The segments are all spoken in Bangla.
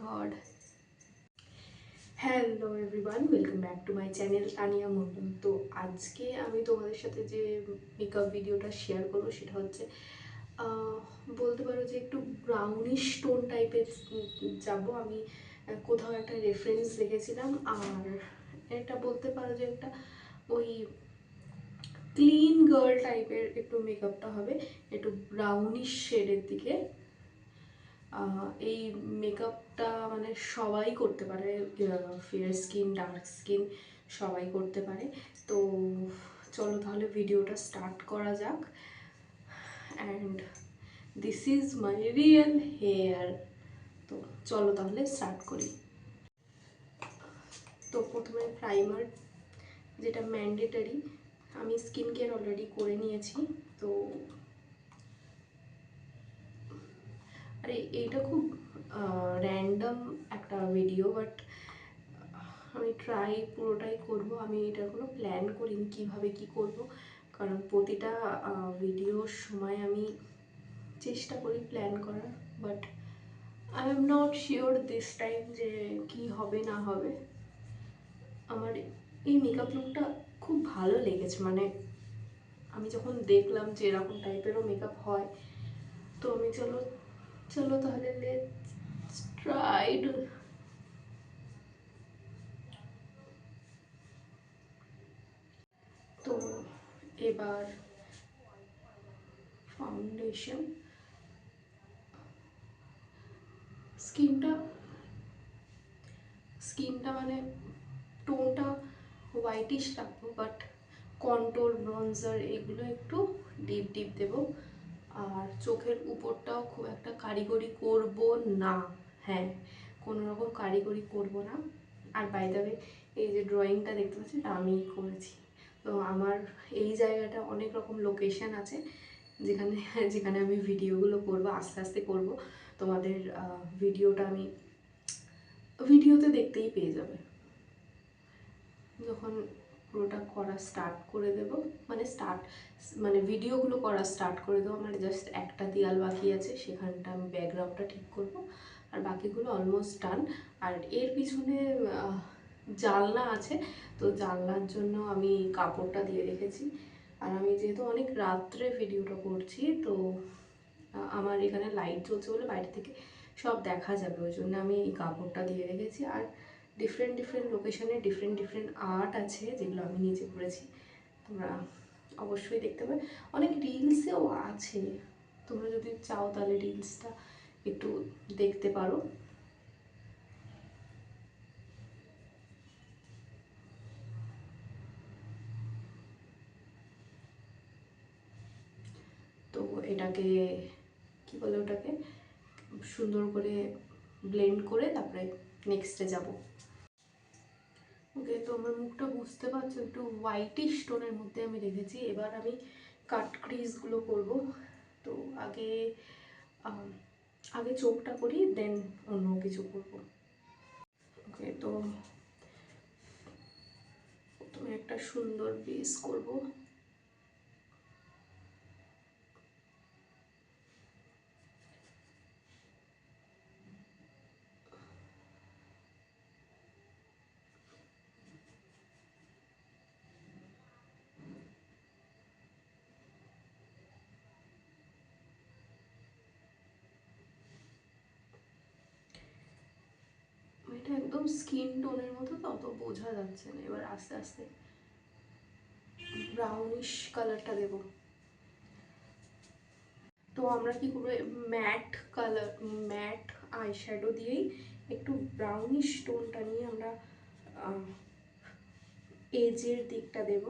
god. Hello everyone, welcome back to my channel Tania Mondal. তো আজকে আমি তোমাদের সাথে যে মেকআপ ভিডিওটা শেয়ার করবো সেটা হচ্ছে বলতে পারো যে একটু ব্রাউনিশ টোন টাইপের যাব আমি। কোথাও একটা রেফারেন্স দেখেছিলাম, আর এটা বলতে পারো যে একটা ওই ক্লিন গার্ল টাইপের একটু মেকআপটা হবে, একটু ব্রাউনিশ শেডের দিকে। এই মেকআপটা মানে সবাই করতে পারে, ফেয়ার স্কিন, ডার্ক স্কিন সবাই করতে পারে। তো চলো তাহলে ভিডিওটা স্টার্ট করা যাক। And this is my real hair. তো চলো তাহলে স্টার্ট করি। তো প্রথমে প্রাইমার, যেটা ম্যান্ডেটারি। আমি স্কিন কেয়ার অলরেডি করে নিয়েছি। তো আরে এইটা খুব র্যান্ডম একটা ভিডিও, বাট আমি পুরোটাই করব। আমি এটার কোনো প্ল্যান করিনি কীভাবে কি করব, কারণ প্রতিটা ভিডিওর সময় আমি চেষ্টা করি প্ল্যান করার, but I am not sure this time যে কি হবে না হবে। আমার এই মেকআপ লুকটা খুব ভালো লেগেছে, মানে আমি যখন দেখলাম যে এরকম টাইপেরও মেকআপ হয়, তো আমি চলো চলো তাহলে লেটস ট্রাই টু। তো এবার ফাউন্ডেশন, স্কিনটা স্কিনটা মানে টোনটা হোয়াইটিশ রাখবো, বাট কন্ট্রোল, ব্রনজার এগুলো একটু ডিপ ডিপ দেবো। আর চোখের উপরটাও খুব একটা কারিগরি করব না। হ্যাঁ, কোনো রকম কারিগরি করব না। আর বাই দ্য ওয়ে, এই যে ড্রয়িংটা দেখতে পাচ্ছি এটা আমিই করেছি। তো আমার এই জায়গাটা অনেক রকম লোকেশন আছে যেখানে যেখানে আমি ভিডিওগুলো করব, আস্তে আস্তে করব। তোমাদের ভিডিওতে দেখতেই পেয়ে যাবে যখন পুরোটা করা স্টার্ট করে দেব। মানে ভিডিওগুলো করা স্টার্ট করে দেবো। মানে জাস্ট একটা দেয়াল বাকি আছে, সেখানটা আমি ব্যাকগ্রাউন্ডটা ঠিক করব, আর বাকিগুলো অলমোস্ট ডান। আর এর পিছনে জানলা আছে, তো জানলার জন্য আমি কাপড়টা দিয়ে রেখেছি। আর আমি যেহেতু অনেক রাত্রে ভিডিওটা করছি, তো আমার এখানে লাইট জ্বলছে বলে বাইরে থেকে সব দেখা যাবে, ওই জন্য আমি এই কাপড়টা দিয়ে রেখেছি। আর ডিফারেন্ট ডিফারেন্ট লোকেশনে ডিফারেন্ট ডিফারেন্ট আর্ট আছে যেগুলো আমি নিজে করেছি, তোমরা অবশ্যই দেখতে পাবে। অনেক রিলসেও আছে, তোমরা যদি চাও তাহলে রিলসটা একটু দেখতে পারো। তো এটাকে কি বলে, ওটাকে সুন্দর করে ব্লেন্ড করে তারপরে নেক্সটে যাব। ওকে, তো আমার মুখটা বুঝতে পারছো একটু হোয়াইটিশ টোনের মধ্যে আমি রেখেছি। এবার আমি কাট ক্রিজগুলো করব। তো আগে আগে চোখটা করি, দেন অন্য কিছু করব। ওকে, তো প্রথমে একটা সুন্দর বেস করব। এটা একদম স্কিন টোনের মতো, তো অত বোঝা যাচ্ছে না। এবার আস্তে আস্তে ব্রাউনিশ কালারটা দেব। তো আমরা কি করবো, ম্যাট আই শ্যাডো দিয়েই একটু ব্রাউনিশ টোনটা নিয়ে আমরা এজের দিকটা দেব।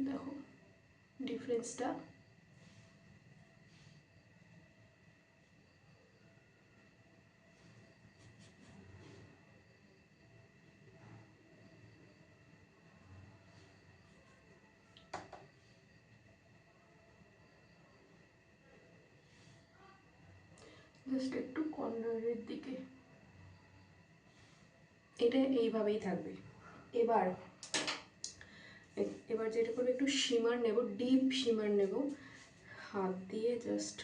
দেখো ডিফারেন্সটা। জাস্ট একটু কর্নারের দিকে, এটা এইভাবেই থাকবে। এবার এবার যেটা করবো, একটু শিমার নেব, ডিপ শিমার নেব, হাত দিয়ে জাস্ট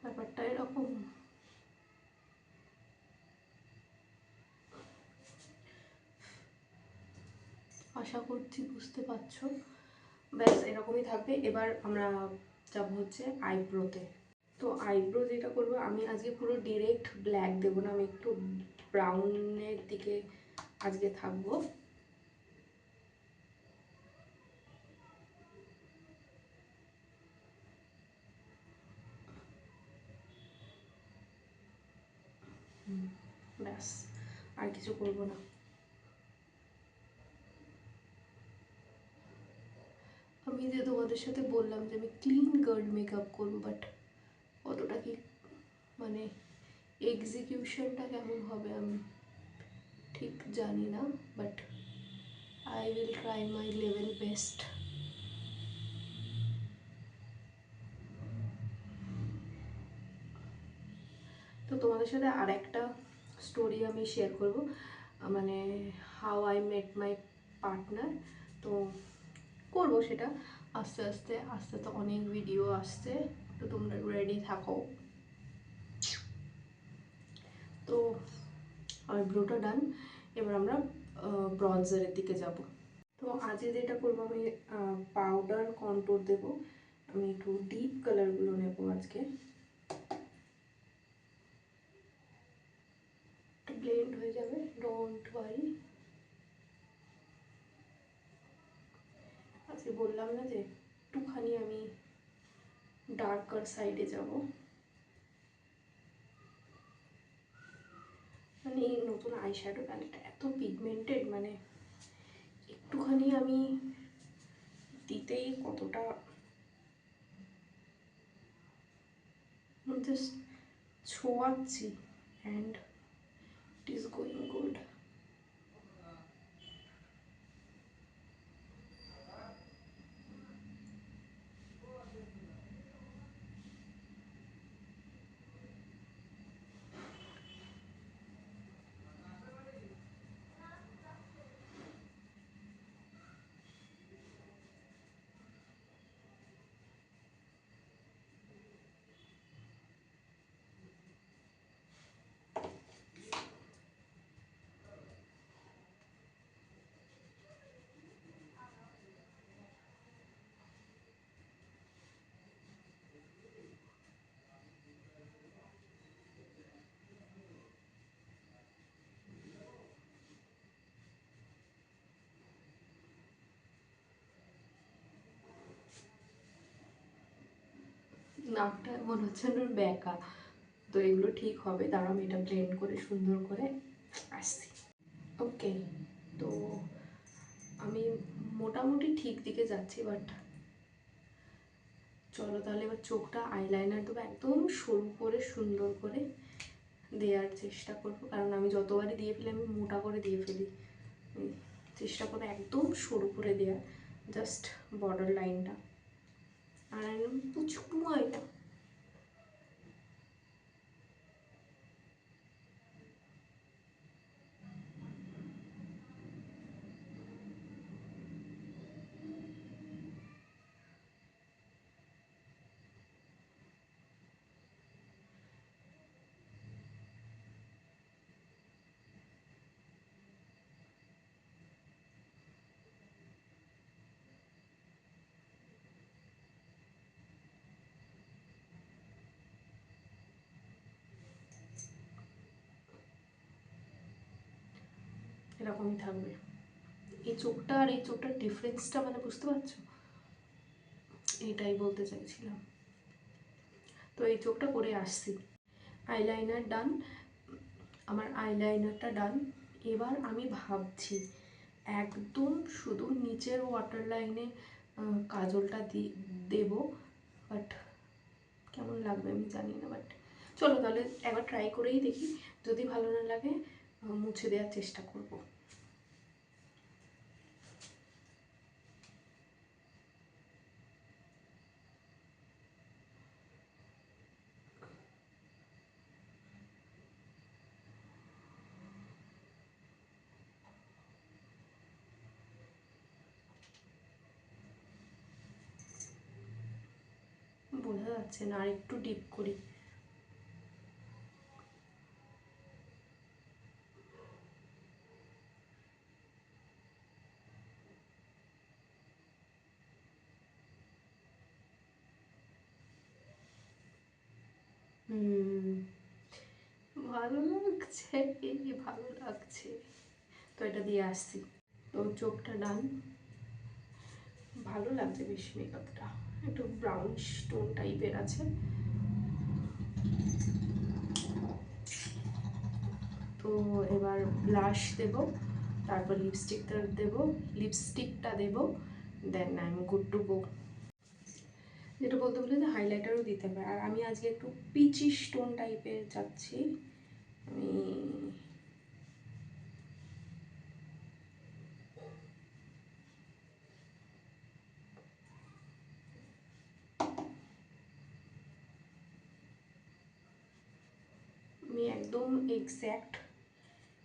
ব্যাপারটা এরকম। আশা করছি বুঝতে পারছো। ব্যাস এরকমই থাকবে। এবার আমরা যাবো হচ্ছে আইব্রোতে। তো আইব্রো যেটা করবো, আমি আজকে পুরো ডিরেক্ট ব্ল্যাক দেবো না, আমি একটু ব্রাউনের দিকে আজকে থাকবো। ব্যাস আর কিছু করবো না। আমি যে তোমাদের সাথে বললাম যে আমি ক্লিন গার্ল মেকআপ করবো, বাট কতটা কি মানে এক্সিকিউশনটা কেমন হবে আমি ঠিক জানি না, but I will try my level best. তো তোমাদের সাথে আর একটা স্টোরি আমি শেয়ার করব, মানে how I met my partner. তো করব সেটা আস্তে আস্তে, আস্তে তো অনেক ভিডিও আসছে, তো তোমরা রেডি থাকো। তো আইব্রোটা ডান, এবার আমরা ব্রঞ্জারের দিকে যাব। তো আজকে যেটা করবো, আমি পাউডার কন্ট্রোল দেব, আমি একটু ডিপ কালারগুলো নেব আজকে, ব্লেন্ড হয়ে যাবে, ডোন্ট ওয়ারি। আজকে বললাম না যে একটুখানি আমি ডার্কার সাইডে যাব, মানে এই নতুন আইশ্যাডো প্যালেটটা এত পিগমেন্টেড, মানে একটুখানি আমি দিতেই কতটা জাস্ট ছোঁয়াচ্ছি, and it is going good. নাকটা মনে হচ্ছে ওর ব্যাকা, তো এগুলো ঠিক হবে, দাঁড়াও আমি এটা ব্লেন্ড করে সুন্দর করে আসছি। ওকে, তো আমি মোটামুটি ঠিক দিকে যাচ্ছি, বাট চলো তাহলে এবার চোখটা আইলাইনার দেবো, একদম সরু করে সুন্দর করে দেওয়ার চেষ্টা করবো, কারণ আমি যতবারই দিয়ে ফেলি আমি মোটা করে দিয়ে ফেলি। চেষ্টা করবো একদম সরু করে দেওয়ার, জাস্ট বর্ডার লাইনটা, আর একদম পুচকু আইটা। এরকমই থাকবে এই চোখটা, আর এই চোখটার ডিফারেন্সটা মানে বুঝতে পারছো, এটাই বলতে চাইছিলাম। তো এই চোখটা করে আসছি, আইলাইনার ডান, আমার আইলাইনারটা ডান। এবার আমি ভাবছি একদম শুধু নিচের ওয়াটার লাইনে কাজলটা দেব, বাট কেমন লাগবে আমি জানি না, বাট চলো তাহলে একবার ট্রাই করেই দেখি, যদি ভালো না লাগে মুছে দেওয়ার চেষ্টা করব। বোঝা যাচ্ছে না, আর একটু ডিপ করি। ভালো লাগছে, এই ভালো লাগছে। তো এটা দিয়ে আসছি। তো চোখটা ডান, ভালো লাগছে বেশ মেকআপটা, একটু ব্রাউন স্টোন টাইপের আছে। তো এবার ব্লাশ দেব, তারপর লিপস্টিকটা দেব, then I am good to go. যেটা বলতে বলে যে হাইলাইটারও দিতে হবে। আর আমি আজকে একটু পিচি স্টোন টাইপের যাচ্ছি। আমি আমি একদম এক্স্যাক্ট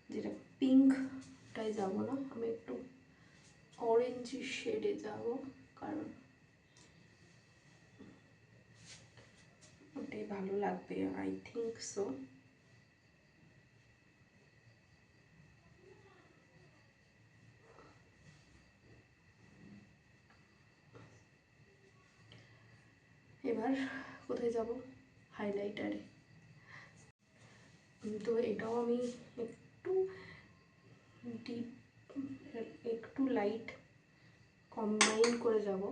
যেটা পিঙ্কটায় যাব না, আমি একটু অরেঞ্জ শেডে যাব, কারণ ওটাই ভালো লাগবে, আই থিঙ্ক সো। এবার কোথায় যাব? হাইলাইটারে। তো এটাও আমি একটু ডিপ, একটু লাইট কম্বাইন করে যাব।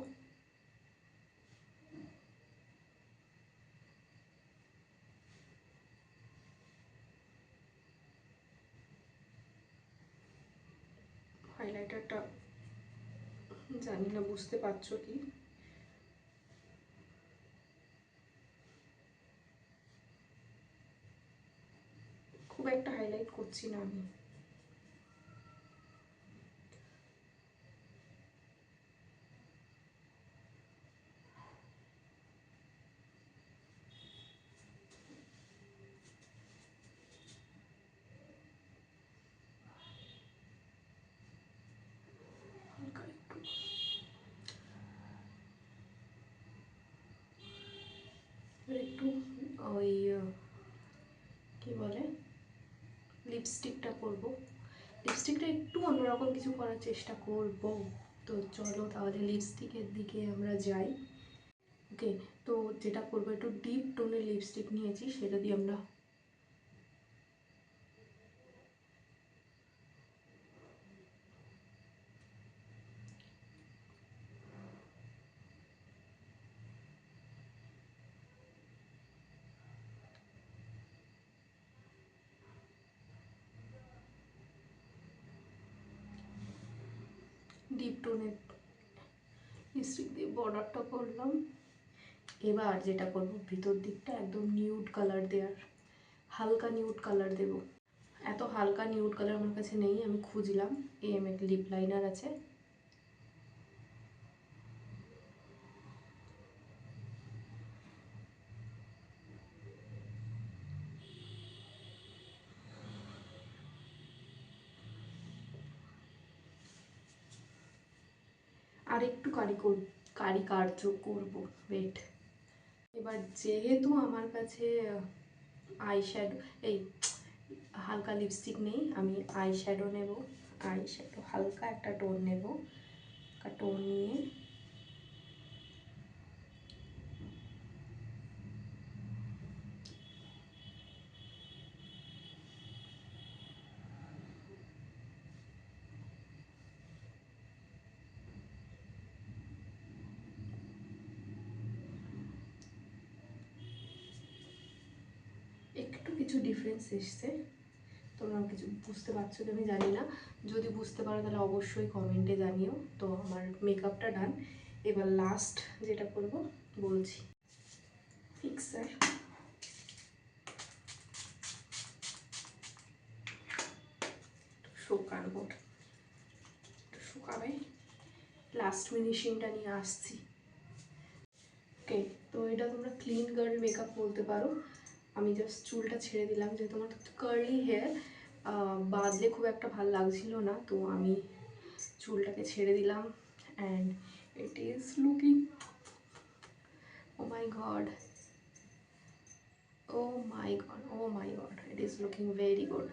হাইলাইটারটা জানি না বুঝতে পারছো কি, খুব একটা হাইলাইট করছি না আমি। হালকা একটু একটু ওই কি বলে, লিপস্টিকটা করব। লিপস্টিকটা একটু অন্যরকম কিছু করার চেষ্টা করব। তো চলো তাহলে লিপস্টিকের দিকে আমরা যাই। ওকে, তো যেটা করবো, একটু ডিপ টোনের লিপস্টিক নিয়েছি, সেটা দিয়ে আমরা ডিপ টোনের লিপস্টিক দিয়ে বর্ডারটা করলাম। এবার যেটা করব, ভিতর দিকটা একদম নিউড কালার দেওয়ার, হালকা নিউড কালার দেব। এত হালকা নিউড কালার আমার কাছে নেই, আমি খুঁজলাম। এম একটা লিপ লাইনার আছে, আর একটু কারিকার্য করব। ওয়েট, এবার যেহেতু আমার কাছে আই শ্যাডো, এই হালকা লিপস্টিক নেই, আমি আই শ্যাডো নেব। আই শ্যাডো হালকা একটা টোন নেব, টোন নিয়ে একটু কিছু ডিফারেন্স এসছে। তোমরা কিছু বুঝতে পারছো কি আমি জানি না, যদি বুঝতে পারো তাহলে অবশ্যই কমেন্টে জানিও। তো আমার মেকআপটা ডান, এবার লাস্ট যেটা করব বলছি। ফিক্সার শুকানো, শুকাবে, লাস্ট ফিনিশিংটা নিয়ে আসছি। ওকে, তো এটা তোমরা ক্লিন গার্ল মেকআপ বলতে পারো। আমি জাস্ট চুলটা ছেড়ে দিলাম, যেহেতু আমার কার্লি হেয়ার, বাঁধলে খুব একটা ভালো লাগছিল না, তো আমি চুলটাকে ছেড়ে দিলাম। And it is looking Oh my god, oh my god, oh my god, it is looking very good.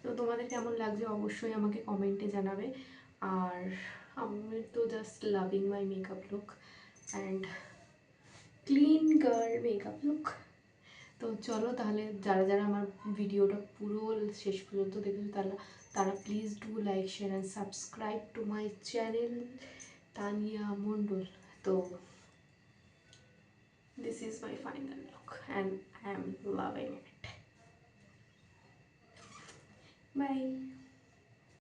তো তোমাদের কেমন লাগছে অবশ্যই আমাকে কমেন্টে জানাবে। আর আমি তো just loving my makeup look and clean girl makeup look. তো চলো তাহলে, যারা যারা আমার ভিডিওটা পুরো শেষ পর্যন্ত দেখেছো তারা তারা please do like share and subscribe to my channel Tania Mondal. তো this is my final look and I am loving it. Bye.